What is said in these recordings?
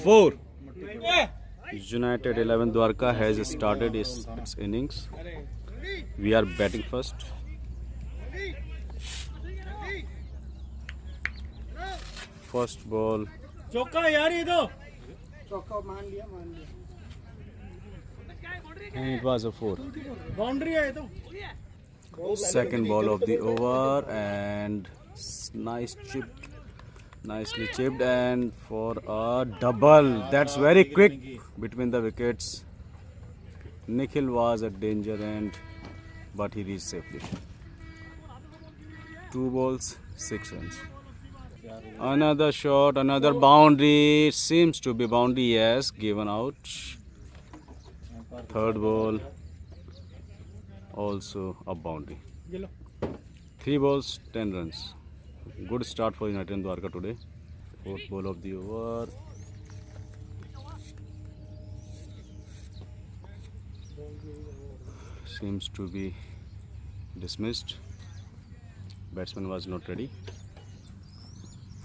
4. United 11 Dwarka has started its innings. We are batting first. First ball. चौका यार ये तो And it was a 4. Boundary है ये तो Second ball of the over and nicely chipped and for a double. That's very quick between the wickets. Nikhil was at danger end, but he reached safely. 2 balls, 6 runs. Another shot, another boundary. Seems to be boundary, yes, given out. Third ball, also a boundary. 3 balls, 10 runs. Good start for United Dwarka today. Fourth ball of the over. Seems to be dismissed. Batsman was not ready.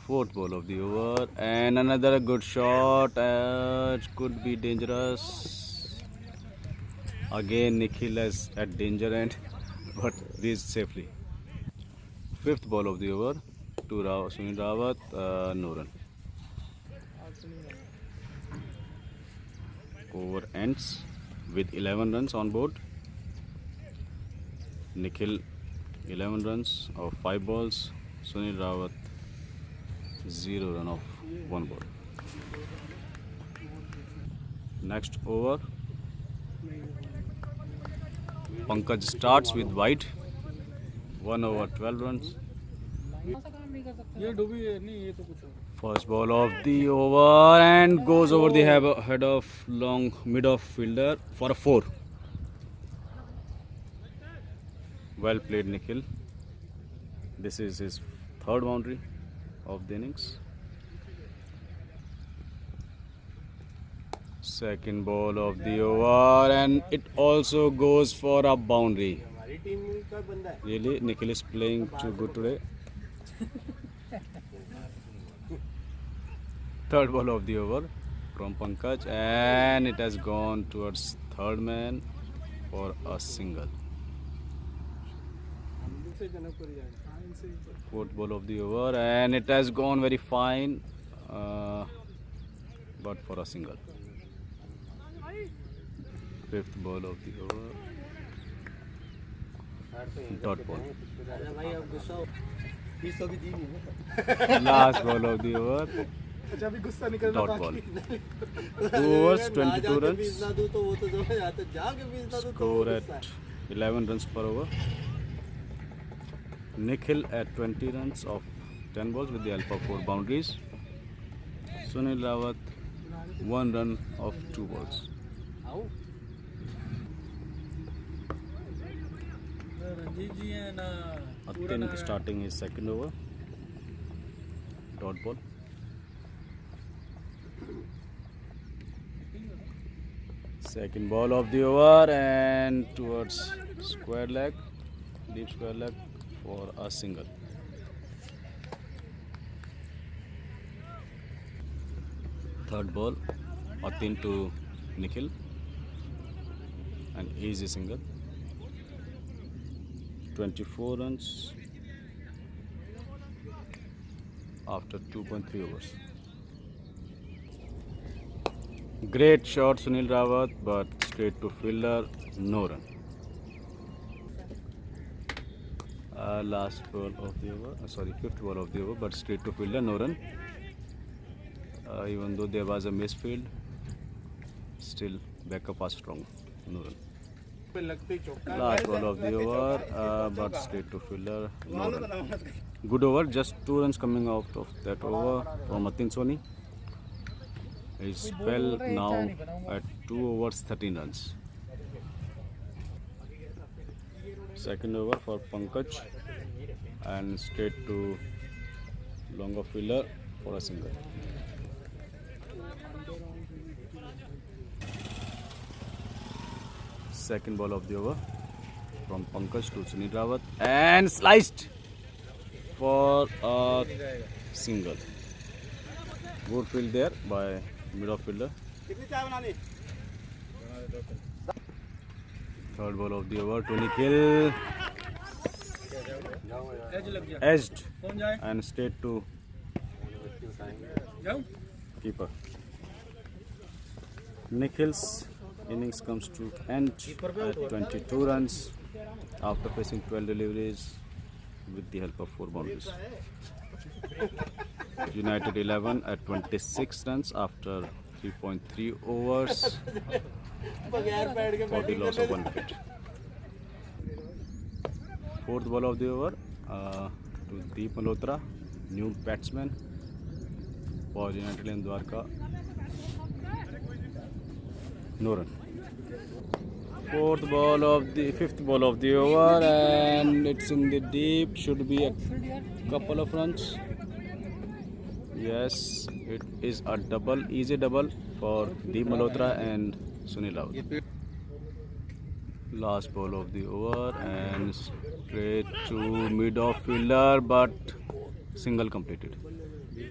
Fourth ball of the over and another good shot. It could be dangerous. Again Nikhil is at danger end, but reached safely. Fifth ball of the over to Sunil Rawat, no run. Over ends with 11 runs on board. Nikhil 11 runs of 5 balls. Sunil Rawat 0 run of 1 ball. Next over, Pankaj starts with wide. 1 over 12 runs. ये डूबी है नहीं ये तो कुछ और First ball of the over and goes over the head of long mid-off fielder for a 4. Well played, Nikhil. This is his third boundary of the innings. Second ball of the over and it also goes for a boundary. Really, Nikhil is playing too good today. Third ball of the over from Pankaj and it has gone towards third man for a single. Fourth ball of the over and it has gone very fine, but for a single. Fifth ball of the over, dot ball. Last ball of the over, dot ball. 2 overs, 22 runs. Score at 11 runs per over. Nikhil at 20 runs of 10 balls with the help of 4 boundaries. Sunil Rawat 1 run of 2 balls. Ranjit जी है ना Atin starting his second over. Dot ball. Second ball of the over and towards square leg, deep square leg for a single. Third ball, Atin to Nikhil, an easy single. 24 runs after 2.3 overs. Great shot, Sunil Rawat, but straight to fielder, no run. Last ball of the over, fifth ball of the over, but straight to fielder, no run. Even though there was a misfield, still backup was strong, no run. Last ball of the over, but straight to fielder, no run. Good over, just 2 runs coming out of that over from Atin Soni. His spell now at 2 overs, 13 runs. Second over for Pankaj and straight to longer fielder for a single. Second ball of the over from Pankaj to Sunil Rawat and sliced for a single. Good field there by mid-off fielder. Third ball of the over, 20 kill. As लग गया Edged कौन जाए and straight to जाऊं keeper. Nikhil's innings comes to end at 22 runs after facing 12 deliveries with the help of 4 boundaries. United 11 at 26 runs after 3.3 overs for the loss of 1 wicket. Fourth ball of the over to Deep Malhotra, new batsman for United in Dwarka. No run. Fifth ball of the over, and it's in the deep. Should be a couple of runs. Yes, it is a double, easy double for Deep Malhotra and Sunil Rawat. Last ball of the over and straight to mid-off fielder, but single completed.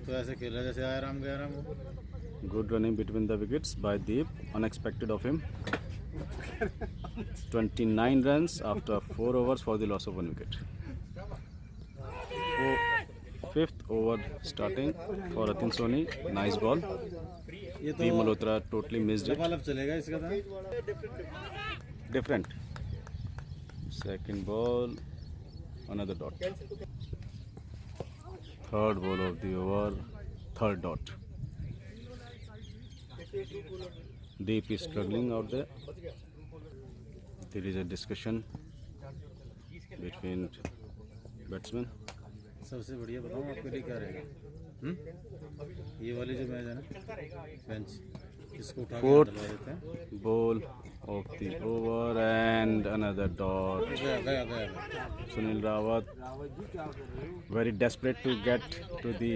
तो ऐसे खेला जैसे आराम गया आराम Good running between the wickets by Deep, unexpected of him. 29 runs after 4 overs for the loss of 1 wicket. Fifth over starting for Atin Soni, nice ball. ये तो Deep Malhotra totally missed it. Double अब चलेगा इसका था Different. Second ball, another dot. Third ball of the over, third dot. Deep is struggling out there. There is a discussion between batsmen. सबसे बढ़िया बताऊँ आपके लिए क्या रहेगा ये वाली जो मैच है ना बेंच इसको उठा के Fourth डलवा देते हैं ball of the over and another dot. गया गया गया Sunil Rawat very desperate to get to the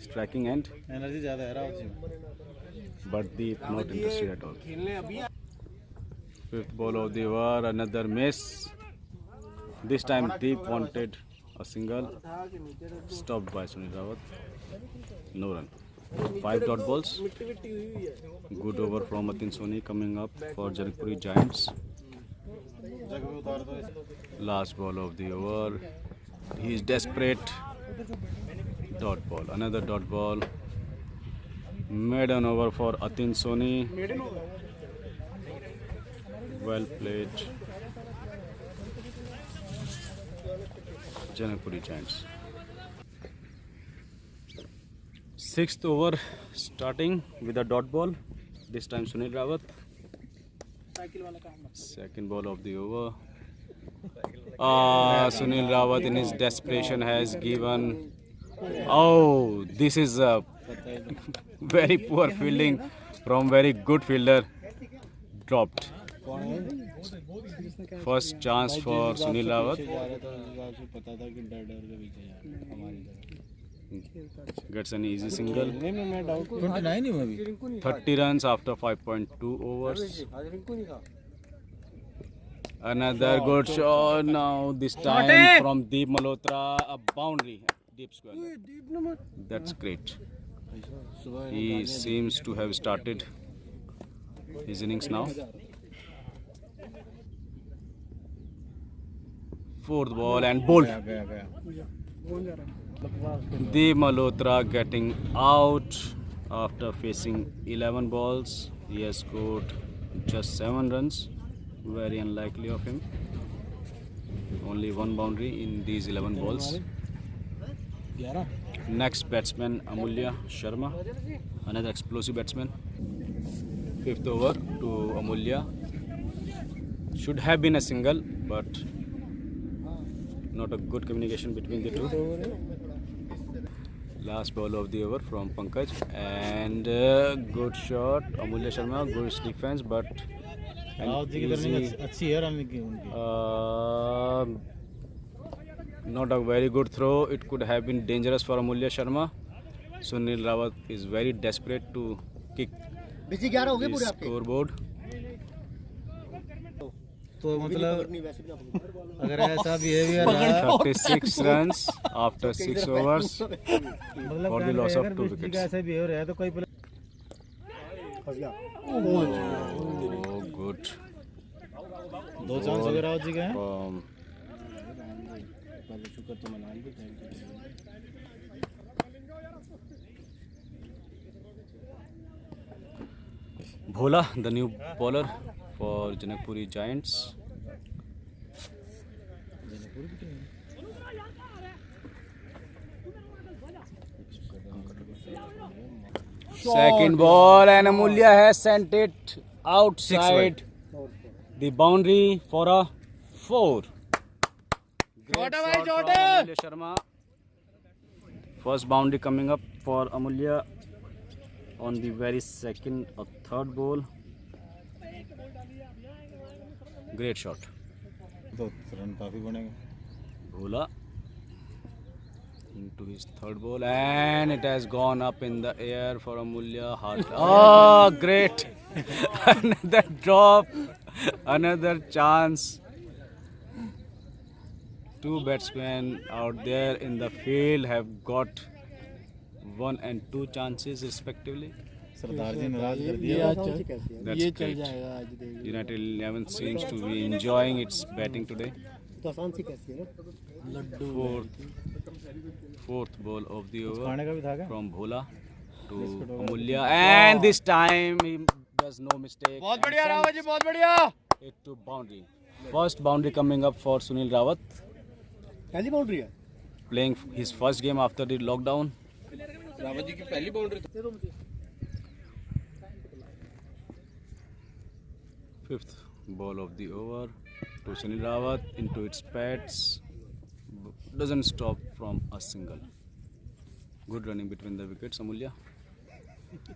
striking end, energy ज़्यादा है रावत जी में but Deep not interested at all. Fifth ball of the over, another miss. This time Deep wanted a single, stopped by Sunil Rawat. No run. 5 dot balls. Good over from Atin Soni coming up for Janakpuri Giants. जग पे उतार दो इसे Last ball of the over. He is desperate. Dot ball. Another dot ball. Maiden over for Atin Soni. Well played. Janakpuri Giants. Sixth over starting with a dot ball. This time Sunil Rawat. Second ball of the over. Sunil Rawat in his desperation has given. Oh, this is a very poor fielding from very good fielder. Dropped. First chance for Sunil Rawat. पता था कि डर डर के पीछे जा रहा है हमारी Gets an easy single. 29 ही में भी 30 runs after 5.2 overs. Another good shot now. This time from Deep Malhotra, a boundary, deep square. That's great. He seems to have started his innings now. Fourth ball and bowled. गया गया Deep Malhotra getting out after facing 11 balls. He has scored just 7 runs. Very unlikely of him. Only 1 boundary in these 11 balls. 11 Next batsman Amulya Sharma, another explosive batsman. Fifth over to Amulya. Should have been a single, but not a good communication between the two. Last ball of the over from Pankaj, and good shot. Amulya Sharma, good defense, but Rawat ji की an तरफ easy, अच्छी है run की उनकी not a very good throw. It could have been dangerous for Amulya Sharma. Sunil Rawat is very desperate to kick the scoreboard. तो मतलब अगर ऐसा बिहेवियर रहा 36 runs after 6 overs मतलब for the loss of 2 किसी का wickets. ऐसा behaviour है तो कोई Oh, good. दो चांस वगैरह हो जी गए हैं From पहले शुक्र तो मना ली thank you Bhola, the new bowler for Janakpuri Giants. Second ball and Amulya has sent it outside the boundary for a 4. Great shot from Amulya Sharma. First boundary coming up for Amulya on the very second or third ball. Great shot. तो run काफी बनेंगे Bhola into his third ball and it has gone up in the air for Amulya. Hard. Oh, great! Another drop, another chance. Two batsmen out there in the field have got 1 and 2 chances respectively. सरदार जी नाराज कर दिया That's great. United 11 seems to be enjoying its batting today. Fourth ball of the over खाने का भी था क्या from Bhola to Amulya, and this time he does no mistake. बहुत बढ़िया रावत जी बहुत बढ़िया It to boundary. First boundary coming up for Sunil Rawat, पहली बाउंड्री है playing his first game after the lockdown. Rawat ji की पहली boundary Fifth ball of the over to Sunil Rawat into its pads. Doesn't stop from a single. Good running between the wickets, Amulya.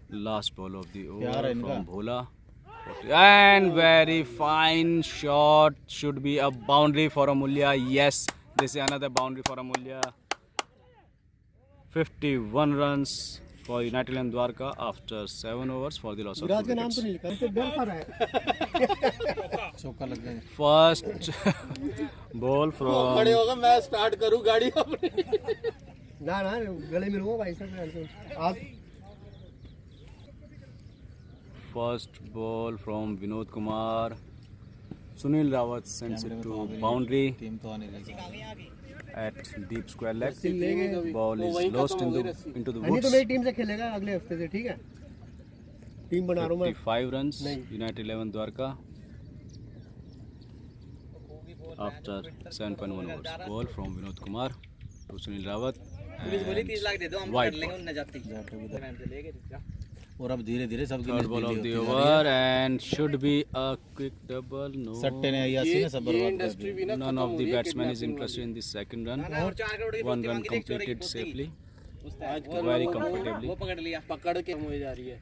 Last ball of the over प्यार है इनका from Bhola. And very fine shot. Should be a boundary for Amulya. Yes, this is another boundary for Amulya. 51 runs for United and Dwarka after 7 overs for the loss of 2 wickets. चौका लग गया First ball from होगा मैं start करूं गाड़ी अपनी ना ना गले में लूंगा भाई साहब आज first ball from Vinod Kumar. Sunil Rawat sends it to boundary team तो आने लगी at deep square leg. Ball is lost into the नहीं तो woods. मेरी टीम से खेलेगा अगले हफ्ते से ठीक है टीम बना रहा हूं मैं 55 runs. United 11 Dwarka after 7.1 overs. Ball from Vinod Kumar to Sunil Rawat. And wide ball. और अब धीरे धीरे सबकी Third ball of the over and should be a quick double. No. सट्टे ने यासी ने सब बर्बाद कर दिया None of the batsmen is interested in the second run. 1 run completed safely. Very comfortably. पकड़ के मुझे जा रही है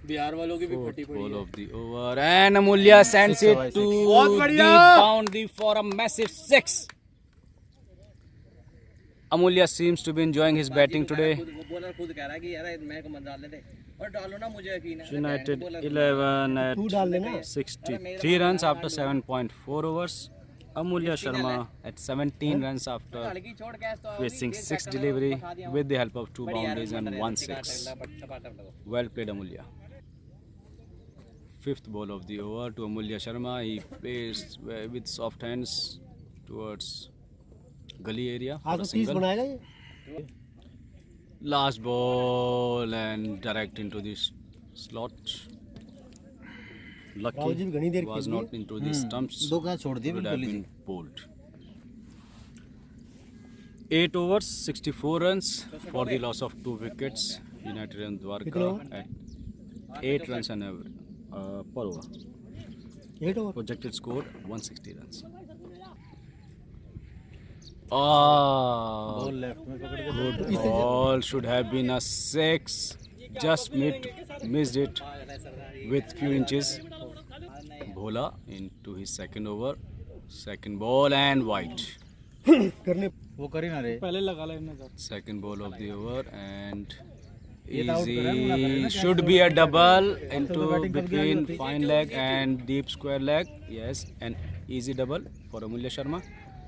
बिहार वालों की भी फटी Fourth पड़ी ball है of the over and Amulya sends it to the boundary for a massive 6. Amulya seems to be enjoying his batting today. Bowler खुद कह रहा है कि यार मेरे को मत डाल दे और डालो ना मुझे यकीन है United 11 at 63 runs after 7.4 overs. Amulya Sharma at 17 runs after facing 6 delivery with the help of 2 boundaries and 1 6. Well played Amulya. Fifth ball of the over to Amulya Sharma. He plays with soft hands towards gully area for a single. बनाएगा ये Last ball and direct into this slot. Rahul ji भी घनी Lucky there was not into the stumps. दो कहाँ छोड़ दिए Would बिल्कुल have he been bowled. 8 overs, 64 runs for the loss of 2 wickets. United and Dwarka at 8 runs and per over. 8 over Projected score 160 runs. Ah, ball left में पकड़ के good ball. Should have been a 6. Just missed it with few inches. Bhola into his second over. Second ball and wide. करने वो करी ना रे पहले लगा लेना Second ball of the over and ये तो out करा है, मुना करे easy. ना, Should be a double into between fine leg and deep square leg. Yes, an easy double for Amulya Sharma.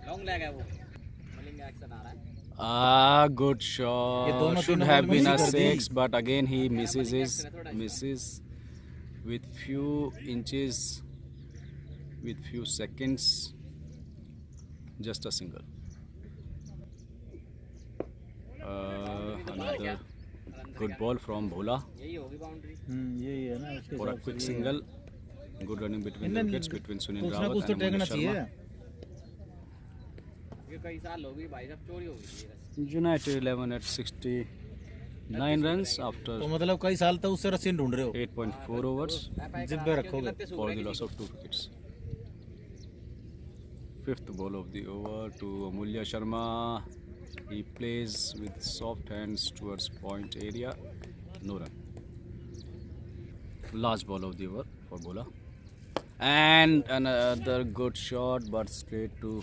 Long lag है वो बॉलिंग एक्शन आ रहा है Ah, good ये shot. दोनों Should तीनों have ball been a miss कर दी। 6, but again he misses. with few inches, with few seconds, just a single. Another good ball from Bhola यही है ना उसके for a हिसाब quick से single. Good running between the wickets between Sunil कुछ ना Rawat कुछ तो and टेकना Amol चाहिए। Sharma. United 11 at 69 runs after तो मतलब कई साल तक उससे रस्सी ढूंढ रहे हो, 8.4 overs जिद पे रखोगे। for the loss of 2 wickets. Fifth ball of the over to Amulya Sharma. He plays with soft hands towards point area. No run. Last ball of the over for Bhola. And another good shot, but straight to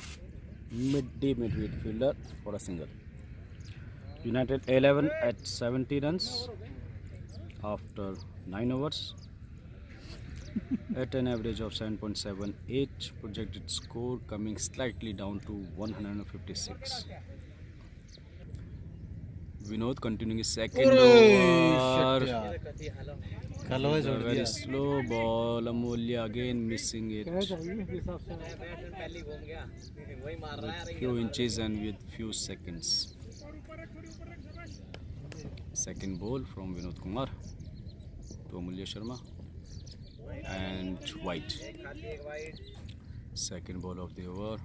deep midfielder for a single. United 11 at 70 runs after 9 overs. At an average of 7.78, projected score coming slightly down to 156. Vinod continuing his second over. कल हुए A छोड़ very दिया। slow ball. Amulya again missing it. With few inches and with few seconds. Second ball from Vinod Kumar to Amulya Sharma. And wide. Second ball of the over.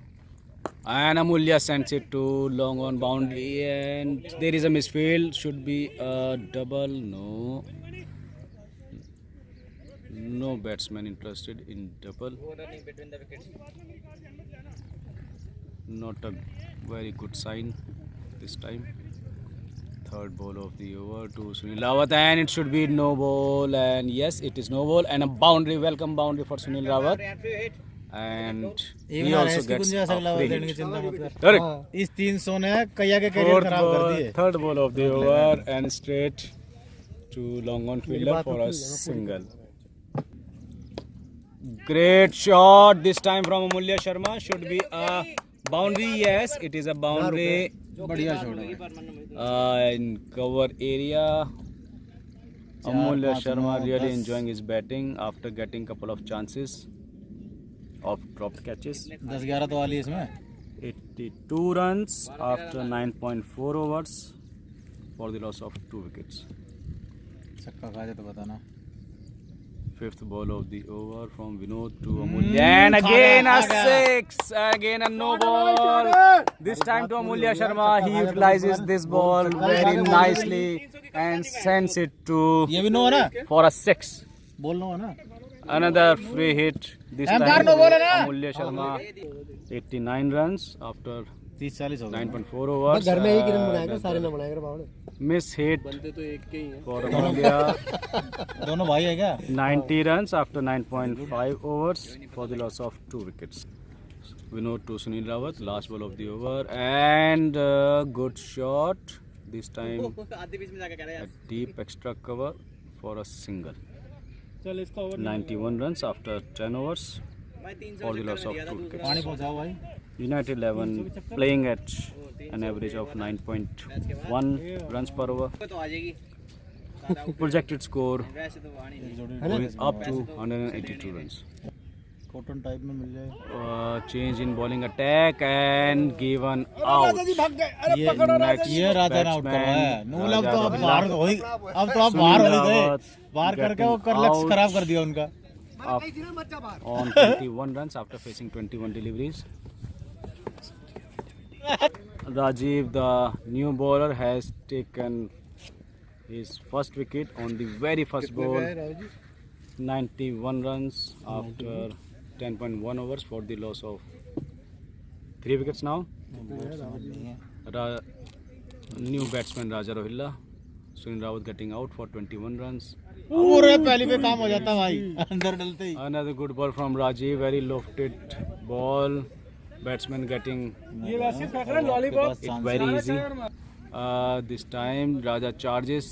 And Amulya sends it to long on boundary, and there is a misfield. Should be a double. No batsman interested in double. Not a very good sign this time. Third ball of the over to Sunil Rawat, and it should be no ball. And yes, it is no ball, and a boundary, welcome boundary for Sunil Rawat. And he also gets a free देने की hit. चिंता मत कर। Correct. इस 300 ने कैया के career खराब कर दिए। Third ball of the over and straight to long on fielder for a single. Great shot this time from Amulya Sharma. Should be a boundary. Yes, it is a boundary. बढ़िया shot है। In cover area. Amulya Sharma really enjoying his batting after getting couple of chances of dropped catches. 10-11 तो वाली है इसमें। 82 runs after 9.4 overs for the loss of 2 wickets. छक्का खा जाए तो बताना। Fifth ball of the over from Vinod to Amulya. And again a six. Again a no ball. This time to Amulya Sharma. He utilizes this ball very nicely and sends it to ये भी no है ना? for a six. बोल no है ना? Another free hit. This time to Amulya Sharma. 89 runs after 30-40 हो गए। 9.4 overs. घर में एक ही रन बनाएगा, सारे ना बनाएगा बावड़। Miss hit बनते तो एक के ही हैं। for Amulya. दोनों भाई है क्या? 90 runs after 9.5 overs for the loss of 2 wickets. Vinod to Sunil Rawat, last ball of the over, and good shot. This time a deep extra cover for a single. 91 runs after 10 overs for the loss of 2 wickets. पानी पहुंचाओ भाई। United 11 playing at an average of 9.1 runs per over. Projected score going up to 182 runs. Cotton type में मिल जाए। Change in bowling attack and given out. ये राजा ने out करवाया। नूल अब तो आप बाहर हो ही, अब तो आप बाहर हो ही गए। बाहर करके वो कर लक्ष्य खराब कर दिया उनका। On 21 runs after facing 21 deliveries. Rajiv, the new bowler, has taken his first wicket on the very first ball. 91 runs after 10.1 overs for the loss of 3 wickets now. New batsman Raja Rohilla. Sunil Rawat getting out for 21 runs. पूरे पहली पे काम हो जाता भाई, अंदर डलते ही। Another good ball from Rajiv, very lofted ball. Batsman getting it very easy. This time Raja charges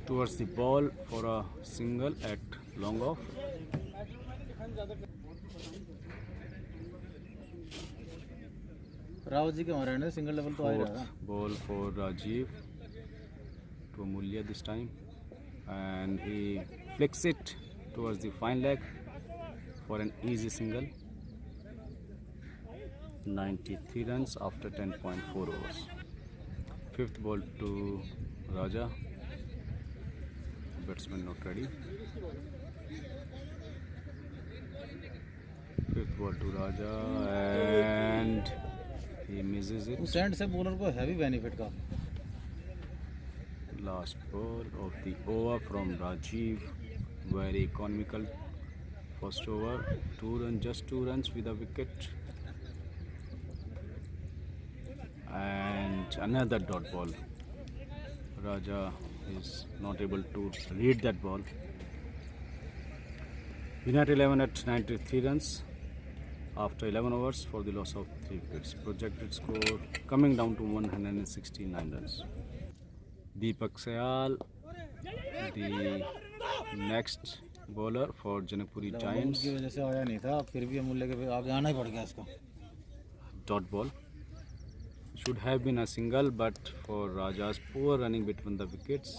towards the ball for a single at long off. Rawat ji के वहाँ रहने सिंगल लेवल तो आ ही रहा Fourth ball for Rajiv to Amulya this time, and he flicks it towards the fine leg for an easy single. 93 runs after 10.4 overs. Fifth ball to Raja. Batsman not ready. Fifth ball to Raja and he misses it. उस and से bowler को heavy benefit का. Last ball of the over from Rajiv. Very economical. First over, 2 runs, just 2 runs with a wicket. And another dot ball. Raja is not able to read that ball. United 11 at 93 runs after 11 overs for the loss of 3 wickets. Projected score coming down to 169 runs. Deepak Sayal, the next bowler for Janakpuri Giants. की वजह से आया नहीं था, फिर भी अमूल्य के आगे आना ही पड़ गया इसको. Dot ball. Should have been a single, but for Raja's poor running between the wickets,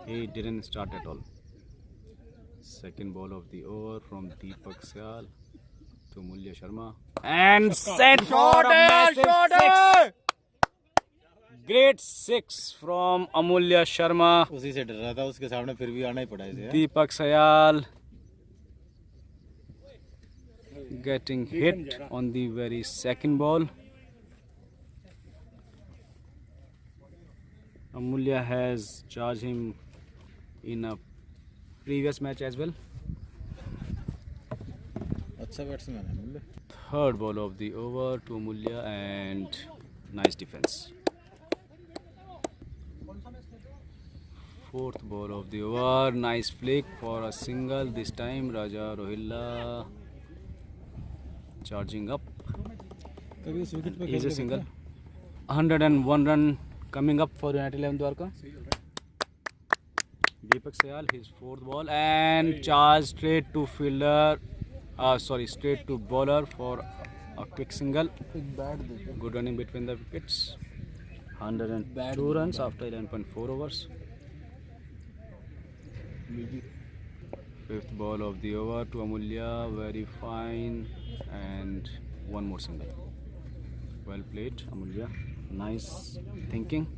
he didn't start at all. Second ball of the over from Deepak Sayal to Amulya Sharma. And set for a massive six. Great 6 from Amulya Sharma. उसी से डर रहा था, उसके सामने फिर भी आना ही पड़ा इसे. Deepak Sayal getting hit on the very second ball. Amulya has charged him in a previous match as well. अच्छा बैट्समैन है अमूल्य. Third ball of the over to Amulya and nice defense. Fourth ball of the over, nice flick for a single. This time Raja Rohilla charging up. कभी उस wicket पे He's a single. 101 run coming up for United 11 Dwarka. Deepak Sayal, his fourth ball and charge straight to fielder. Straight to bowler for a quick single. Good running between the wickets. 102 runs after 11.4 overs. Fifth ball of the over to Amulya, very fine, and one more single. Well played, Amulya. Nice thinking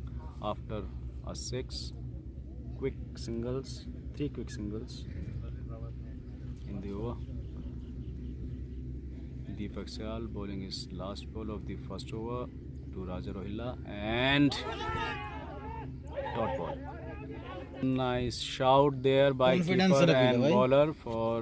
after a 6 quick singles, 3 quick singles in the over. Deepak Sayal bowling his last ball of the first over to Raja Rohilla and dot ball. Nice shout there by Confidence keeper रखी है and भाई. bowler for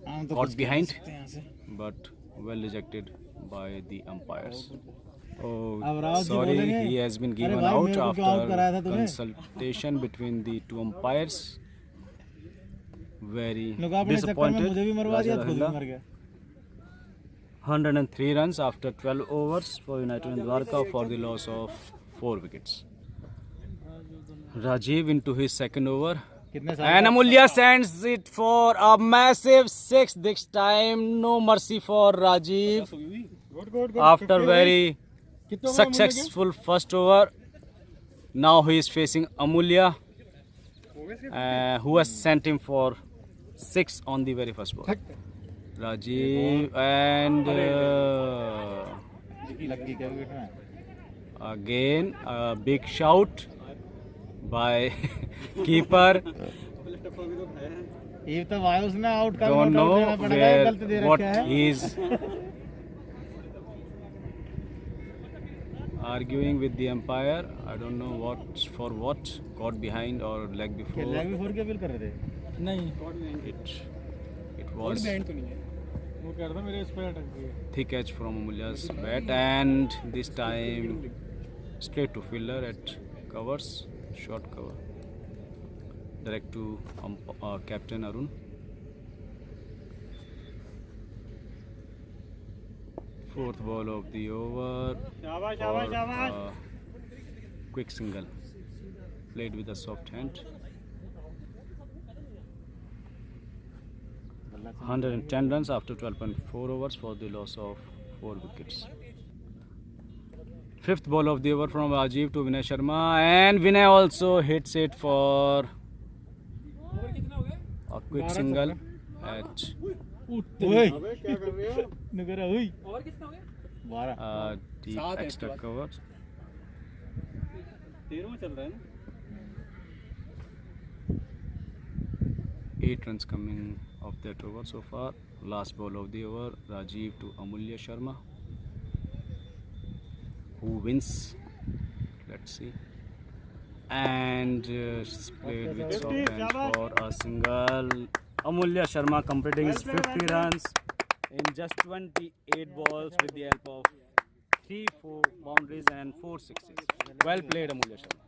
हम तो caught कुछ behind, कर सकते हैं यहाँ से. but well rejected by the umpires. अब Oh, राव जी sorry, बोलेंगे, he has been अरे given भाई, out मेरे को क्यों out कराया था after तूने? consultation between the 2 umpires. Very लोग अपने चक्कर में disappointed. मुझे भी मरवा दिया, Raja खुद भी Rohilla. मर गया. 103 runs after 12 overs for United and Dwarka for the loss of 4 wickets. Rajiv into his second over. कितने साल And का- Amulya sends it for a massive 6 this time. No mercy for Rajiv. After very successful first over, now he is facing Amulya, who has sent him for 6 on the very first ball. Rajiv and लक्की क्या wicket में? again a big shout by keeper. ये तो भाई उसने out कर Don't know देना पड़ेगा, ये गलत दे what रखा है. he is arguing with the umpire. I don't know what for what. Caught behind or leg before. Leg भी फोर के अपील कर रहे थे. नहीं. It was तो नहीं है. वो कह रहा था मेरे इस पे अटक गई. thick edge from Amulya's bat, and this time straight to fielder at covers, short cover, direct to captain Arun. Fourth ball of the over for quick single, played with a soft hand. 110 runs after 12.4 overs for the loss of 4 wickets. Fifth ball of the over from Rajiv to Vinay Sharma, and Vinay also hits it for A quick single at ओए नगर ओए और कितना हो गया? 12 deep extra cover. 13 चल रहा है ना? 8 runs coming of that over so far. Last ball of the over, Rajiv to Amulya Sharma. Who wins? Let's see. And played with soft hands for a single. Amulya Sharma completing his 50 runs in just 28 balls with the help of 3-4 boundaries and 4 sixes. Well played, Amulya Sharma.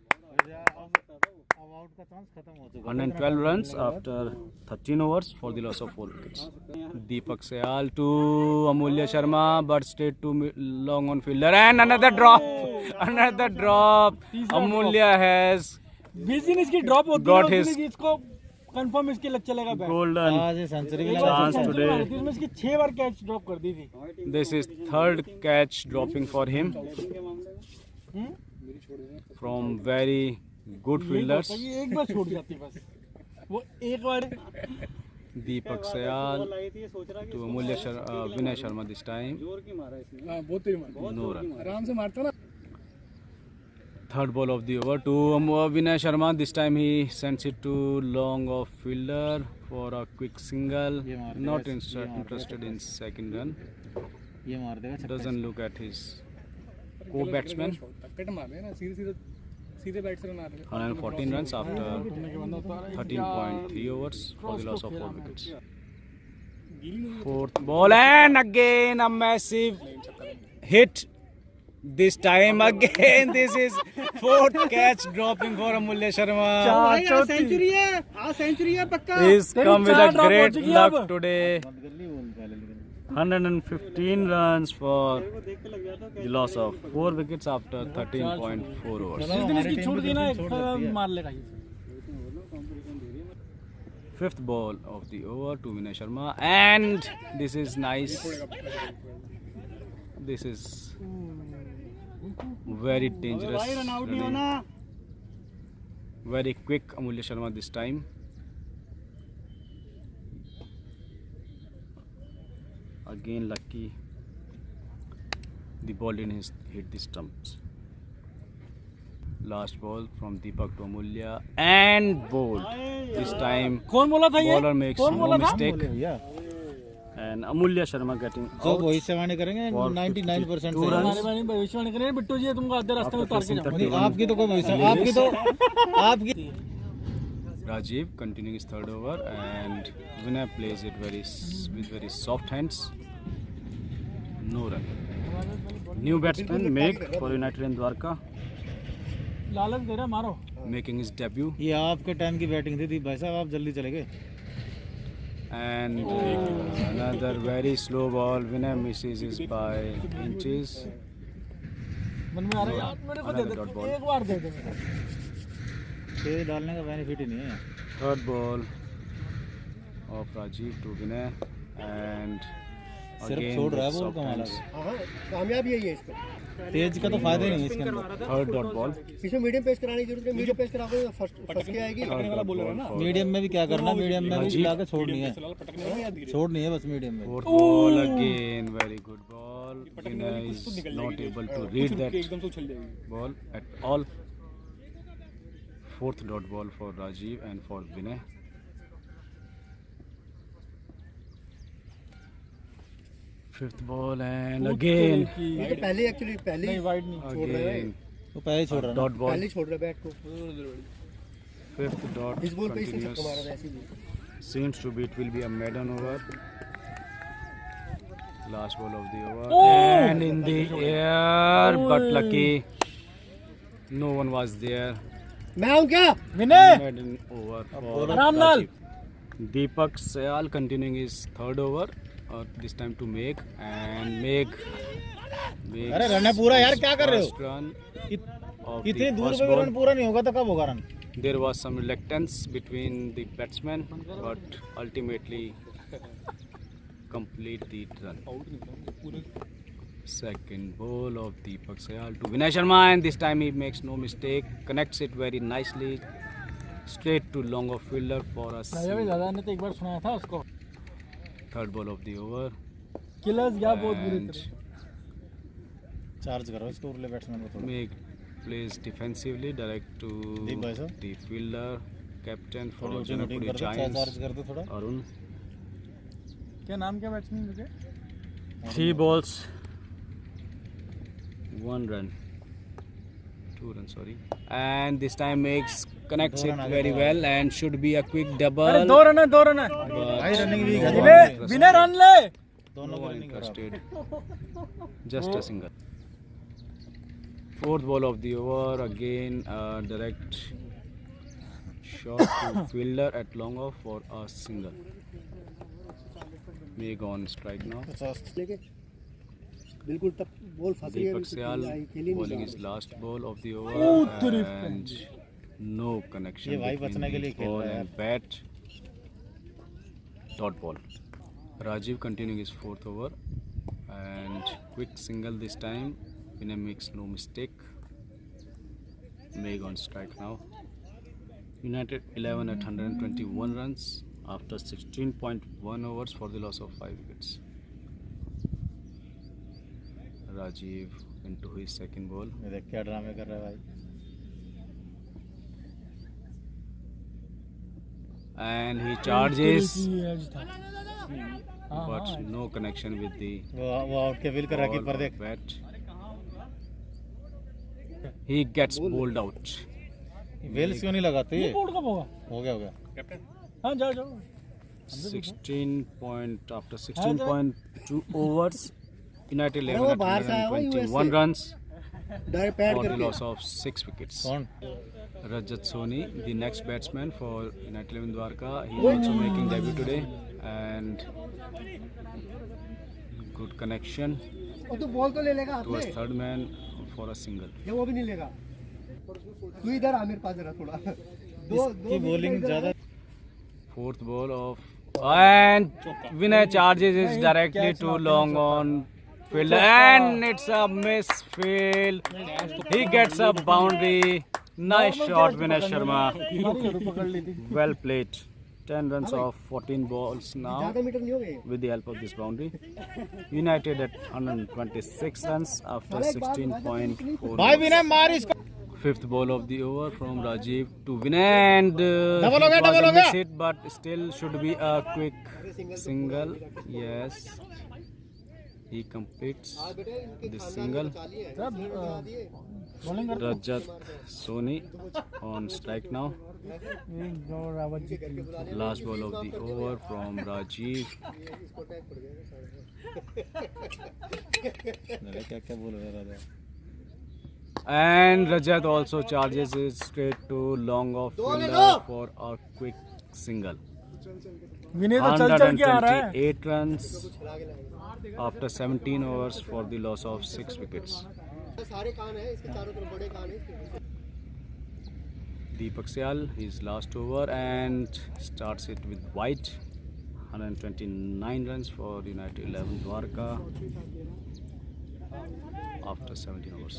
अब out का chance खत्म हो चुका 112 runs after 13 overs for the loss of 4 wickets. Deepak Sehgal to Amulya Sharma, but stayed too long on fielder, and another drop. Another drop. Amulya has 20 दिन इसकी drop होती Got है, his- उसमें इसको कंफर्म इसके लग चलेगा बैट। golden. आज ये सेंचुरी भी एक लगा बार Chance सेंचुरी today. मारी थी, उसमें इसकी 6 बार कैच ड्रॉप कर दी थी। This is third catch dropping for him from very good fielders. ये एक बार छूट जाती है बस, वो एक बार Deepak Sehgal to Amulya Vinay Sharma this time. बहुत तेज मारा, No run. आराम से मारता ना। Third ball of the over to Vinay Sharma. This time he sends it to long off fielder for a quick single. Not interested in second run. ये मार देगा छक्का Doesn't look at his co-batsman. टक्कर मार देना, सीधे bat से run आ रहे 114 runs after 13.3 overs for the loss of 4 wickets. Fourth ball and again a massive hit. This time again this is fourth catch dropping for Amulya Sharma. Century है, हाँ century है पक्का। He's come with a चार drop हो great चुकी है luck अब। today. बंद कर ली बोल पहले लेकिन 115 runs for the loss of 4 wickets after 13.4 overs. जिस दिन इसकी छूट दी ना, एक मार लेगा ये। Fifth ball of the over to Vinay Sharma, and this is nice. This is very dangerous running. Very quick Amulya Sharma this time. Again lucky. The ball didn't hit the stumps. Last ball from Deepak to Amulya and bowled. This time कौन बोला था ये? bowler makes कौन no बोला था? mistake, भैया and Amulya Sharma getting जो out. भविष्यवाणी करेंगे For 99% 52 सही है। हमारे बारे में भविष्यवाणी करें, बिट्टू जी तुमको आधे रास्ते में उतार के जाऊंगा। नहीं, आपकी तो कोई भविष्य आपकी तो आपकी Rajiv continuing his third over, and Vinay plays it with very soft hands. No run. New batsman Meg for United in Dwarka, लालच दे रहा, मारो। making his debut, ये आपके टाइम की बैटिंग थी भाई साहब, आप जल्दी चले गए। and another very slow ball. Vinay misses his by inches. मन में आ रहा है यार, मेरे को दे Another दे, dot ball. एक बार दे दे। तेज डालने का बेनिफिट ही नहीं है। Third ball of Rajiv to Vinay, and सिर्फ again छोड़ रहा है with बॉल soft कमाल hands. है। हाँ कामयाबी है ये इसका। तेज का तो फायदा ही नहीं है इसके अंदर। Third dot ball. इसमें मीडियम पेस कराने की जरूरत है, मीडियम पेस कराओगे तो फर्स्ट के आएगी। Third dot ball for medium में भी क्या करना, मीडियम में भी लाके छोड़नी है, छोड़नी है बस मीडियम में। Fourth ball again, very good ball. Vinay is not able to read that ball at all. Fourth dot ball for Rajiv and for Vinay. Fifth ball and again, ये तो पहले एक्चुअली पहले ही वाइड नहीं। छोड़ रहे हैं, again वो पहले ही छोड़ रहा है ना। dot ball. पहले ही छोड़ रहे हैं बैट को। Fifth dot इस बॉल पे इसने छक्का मारा था continues. ऐसे ही। Seems to be it will be a maiden over. Last ball of the over, and in the air, but lucky no one was there. मैं हूँ क्या? विनय, Maiden over for Ramlal. Rajiv. Deepak Sehgal continuing his third over, this time to Meg, and Meg makes अरे run है पूरा यार, क्या कर रहे हो? first run of इतनी the दूर first पे भी ball. रन पूरा नहीं होगा तो कब होगा run? There was some reluctance between the batsmen, but ultimately complete the run. Second ball of Deepak Sehgal to Vinay Sharma, and this time he makes no mistake, connects it very nicely, straight to long off fielder for a राजा भी दादा ने तो एक बार सुनाया था उसको third ball of the over. Killers गया बहुत बुरी And तरह चार्ज करो इसको उरले बैट्समैन को थोड़ा make plays defensively direct to deep भाई साहब the fielder captain for थोड़ी ऊटी Janapuri कर दो चार्ज Giants कर दो थोड़ा Arun. क्या नाम क्या बैट्समैन के 3 balls 1 run 2 runs sorry, and this time connects it very well and should be a quick double. अरे 2 रन है 2 रन है भाई रनिंग भी विनय रन ले दोनों No को one रनिंग करा interested. Just a single. Fourth ball of the over. Again, direct shot to fielder at long off for a single. Meg on strike now. 50 लेके बिल्कुल तब बॉल फंस गई Deepak Syal खेली bowling his last ball of the over and no connection ये भाई between बचने के the लिए खेल ball रहा है and bat. Dot ball. Rajiv continuing his fourth over and quick single this time. Vinay makes no mistake. Meg on strike now. United 11 at 121 runs after 16.1 overs for the loss of 5 wickets. Rajiv into his second ball. ये देख क्या ड्रामे कर रहा है भाई And he charges, हाँ, but no connection with the वो आउट के विल कर रहा ball कीपर or देख bat. He gets bowled out. वेल्स क्यों नहीं लगाते ये बोर्ड कब होगा हो गया हाँ जाओ जाओ 16.2 overs. United 11 वो at बाहर से आया हुआ 121 runs direct pad for the करके loss of 6 wickets. कौन Rajat Soni, the next batsman for United 11 Dwarka, he is also making debut today and good connection और तू बॉल तो ले लेगा हाथ towards में third man for a single. ये वो भी नहीं लेगा तू इधर आ मेरे पास जरा थोड़ा दो की बॉलिंग ज्यादा Fourth ball of and Vinay charges is directly too long on fielder and it's a misfield. He gets a boundary. Nice shot, Vinay Sharma. पकड़ ली थी Well played. 10 runs off 14 balls now ज्यादा metre नहीं हो गए with the help of this boundary. United at 126 runs after 16.4. भाई विनय मार इसको Fifth ball of the over from Rajiv to Vinay and Double हो गया, it was double a हो गया। miss hit, but still should be a quick single. Yes, he completes this single. Bowling कर Rajat Soni on strike now. Rawat ji की Last ball of the over from Rajiv. क्या क्या बोल रहा था And Rajat also charges it straight to long off fielder for a quick single. विनय तो चल चल के आ रहा है 128 runs after 17 overs for the loss of 6 wickets. सारे कान है इसके चारों तरफ बड़े कान है Deepak Syal, his last over and starts it with white. 129 runs for United 11 Dwarka after 17 overs.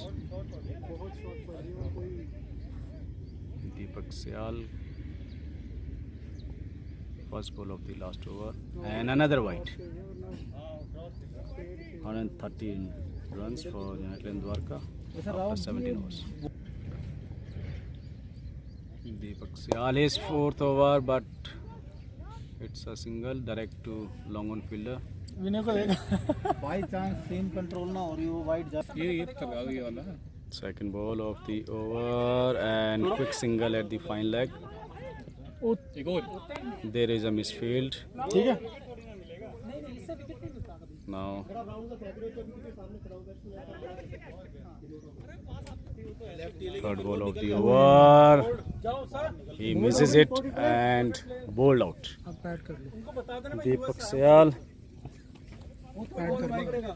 Deepak Syal, first ball of the last over and another white. 113 runs for United Dwarka after 17 overs. Deepak Syal is fourth over, but it's a single direct to long on fielder. विनय को देगा by chance scene control ना हो रही हो white जा ये तक ये वाला Second ball of the over and quick single at the fine leg. There is a misfield. ठीक है Now third ball of the over. जाओ sir He misses it and bowled out. अब पैड कर लो उनको बता देना Deepak Syal पैड कर लो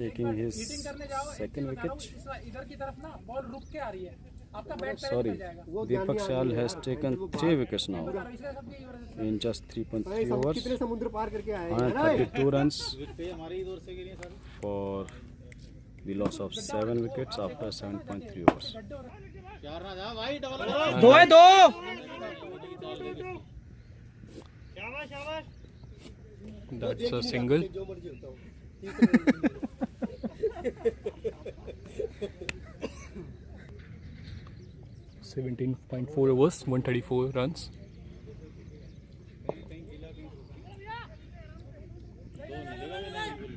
taking his second wicket. इधर की तरफ ना बॉल रुक के आ रही है आपका bat Sorry, Deepak Syal has taken 3 wickets now in just 3.3 overs. कितने समुद्र पार करके आए हैं 132 runs हमारी इधर से गिरी sir for the loss of 7 wickets after 7.3 overs. यार ना जा भाई डबल दो है दो That's a single. जो मर्जी होता हो 17.4 overs, 134 runs.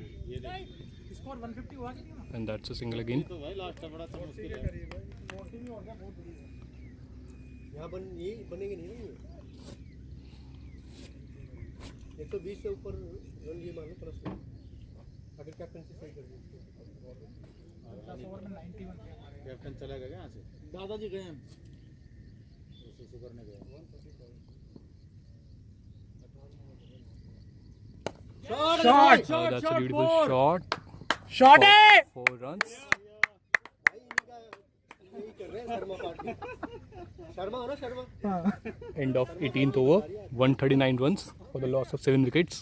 स्कोर 150 हुआ कि नहीं हुआ? And that's a single again. यहाँ ये बनेंगे नहीं ना ये 120 से ऊपर रन ये मान लो प्लस अगर कैप्टनसी सही कर दी 10 ओवर में 91 थे हमारे। कैप्टन चला गया यहाँ से दादाजी गए हैं सुसु करने गए Oh, that's a beautiful shot. Shot है। 4 runs. भाई इनका यही कर रहे हैं शर्मा पार्टी शर्मा हो ना Sharma End of 18th over, 139 runs for the loss of 7 wickets.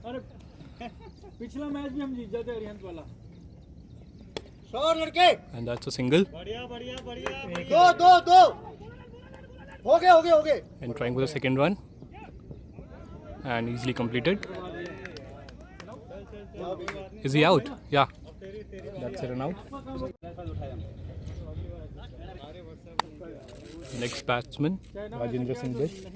अरे पिछला मैच भी हम जीत जाते अरिहंत वाला। शॉट लड़के And that's a single. दो हो गए And trying for the second run. And easily completed. Is he out? Yeah. That's a run out. Next batsman, Rajendra Singh Best.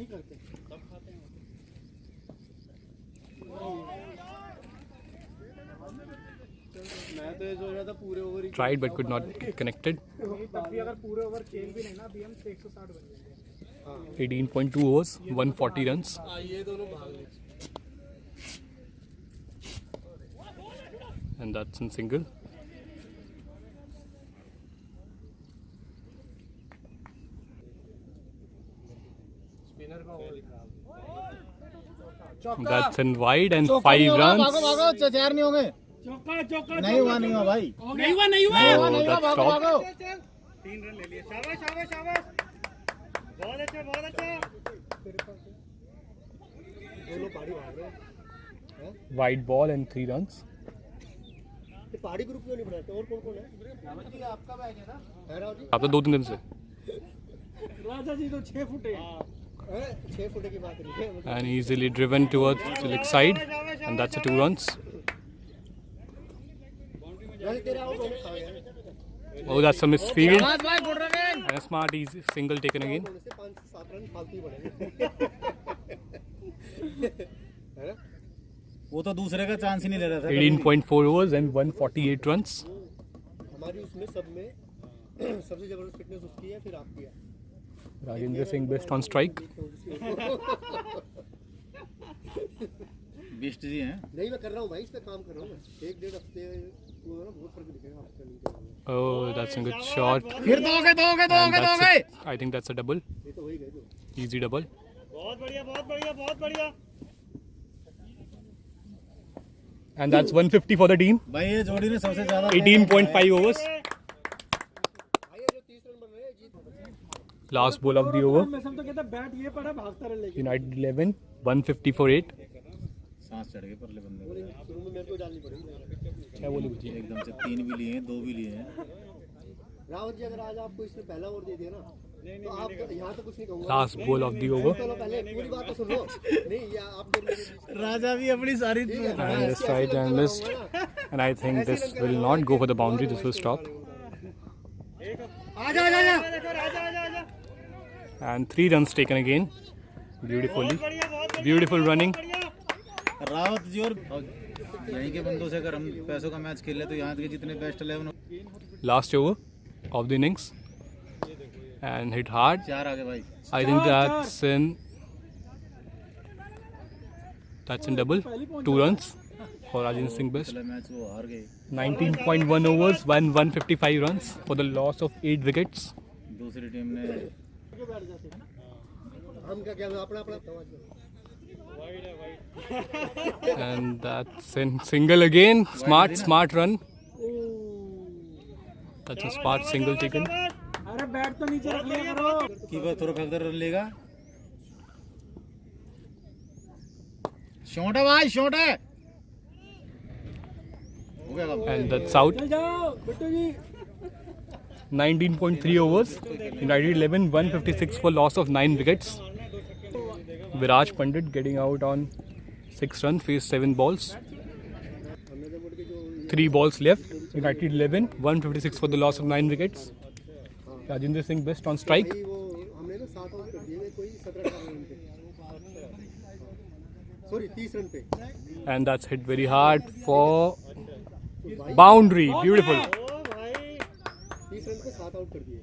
मैं तो ये सोच रहा था पूरे over he Tried but could not get connected. तब भी अगर पूरे ओवर खेल भी नहीं ना अभी हम 160 बन जाएंगे। 18.2 overs, 140 runs. ये दोनों भाग ले And that's in single. That's in wide and 5 runs. भागो चार नहीं होंगे चौका नहीं हुआ भाई नहीं हुआ Oh, that's stopped. दोनों पहाड़ी भाग रहे हैं Wide ball and 3 runs. ये पहाड़ी ग्रुप क्यों नहीं बनाते और कौन है आपका बैग है ना है राव जी आप तो 2-3 दिन से. राजा जी तो 6 फुट है। 6 फुट की बात नहीं है And easily driven towards the leg side. And that's a 2 runs. वैसे तेरे आउट होने खा गया Oh, that's a missed field. And a smart easy single taken again. होने से 5-7 रन फालतू ही बढ़ेंगे है ना वो तो दूसरे का चांस ही नहीं ले रहा था 18.4 overs and 148 runs. हमारी उसमें सब में सबसे जबरदस्त फिटनेस उसकी है फिर आपकी है Rajendra Singh Best on strike. Bisht जी हैं नहीं मैं कर रहा हूँ भाई इस पे काम कर रहा हूँ मैं 1-1.5 हफ्ते वो ना बहुत फर्क दिखेगा आपका नहीं करेंगे Oh, that's a good shot. फिर दोगे And that's a, I think that's a double. ये तो वही गए जो Easy double. बहुत बढ़िया And that's 150 for the team. भाई ये जोड़ी ने सबसे ज्यादा 18.5 overs. भाई ये जो 30 रन बन रहे हैं जीत Last ball of the over. मैं सब तो कहता बैट ये पड़ा भागता रहे लेकिन। United 11, 150 for 8. सांस चढ़ गई परले बंदे को शुरू में मेरे को डालनी पड़ेगी क्या बोले बच्चे? एकदम से 3 भी लिए हैं 2 भी लिए हैं रावत जी अगर आज आपको इसने पहला ओवर दे दिया ना तो आप यहाँ तो कुछ नहीं कहूँगा Last ball of the over. चलो पहले पूरी बात तो सुनो नहीं या आप जब मेरे बीच- राजा भी अपनी सारी ठीक है, And this ऐसे right लंका analyst. लगाऊंगा ना। And I think this will not go for the boundary. This will stop. आजा And 3 runs taken again. Beautifully. Beautiful running. Rawat ji और यहीं के बंदों से अगर हम पैसों का मैच खेल ले तो यहाँ के जितने best 11 Last over of the innings. And hit hard. 4 आगे भाई I think that's in double. 2 runs for Rajendra Singh Best. चला मैच वो हार गए 19.1 overs, 155 runs for the loss of 8 wickets. दूसरी टीम ने हम क्या क्या अपना अपना And that's in single again. Smart run. That's a smart single taken. अरे बैट तो नीचे रख लिया करो। कीपर थोड़ा फैक्टर रन लेगा शॉट है भाई शॉट है हो गया काम And that's out. चल जाओ बिट्टू जी। 19.3 overs. United 11, 156 for loss of 9 wickets. Viraj Pandit getting out on 6 runs, faced 7 balls. 3 balls left. United 11, 156 for the loss of 9 wickets. Rajendra Singh best on strike. भाई वो हमने ना 7 आउट कर दिए कोई 17-18 run पे सॉरी 30 रन पे And that's hit very hard for boundary. Beautiful. 30 run पे 7 आउट कर दिए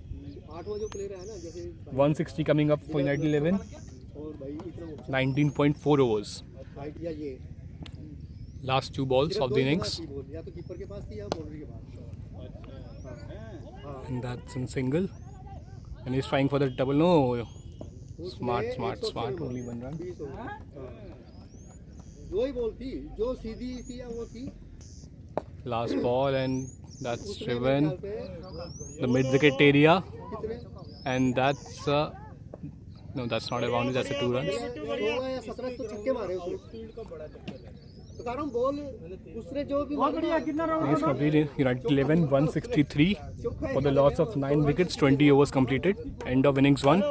8वां जो प्लेयर है ना जैसे 160 coming up for United 11. और भाई इतना 19.4 overs. हाइट या ये Last 2 balls सिर्फ of दो the ही innings. बॉल थी बॉल, या तो कीपर के पास थी या बाउंड्री के पास And that's in single. And he's trying for the double. No. Smart. Only 1 run. 20 over हाँ। दो ही बॉल थी जो सीधी थी या वो थी Last ball and that's उसने driven. मेरे ख्याल पे The mid wicket area. कितने And that's no, that's not a boundary. That's a 2 runs. 16 या 17 तो छक्के मारे उसने बता रहा हूँ बॉल उसने जो भी मारा Innings completed. United 11, 163 for the loss of 9 wickets. 20 overs completed. End of innings 1.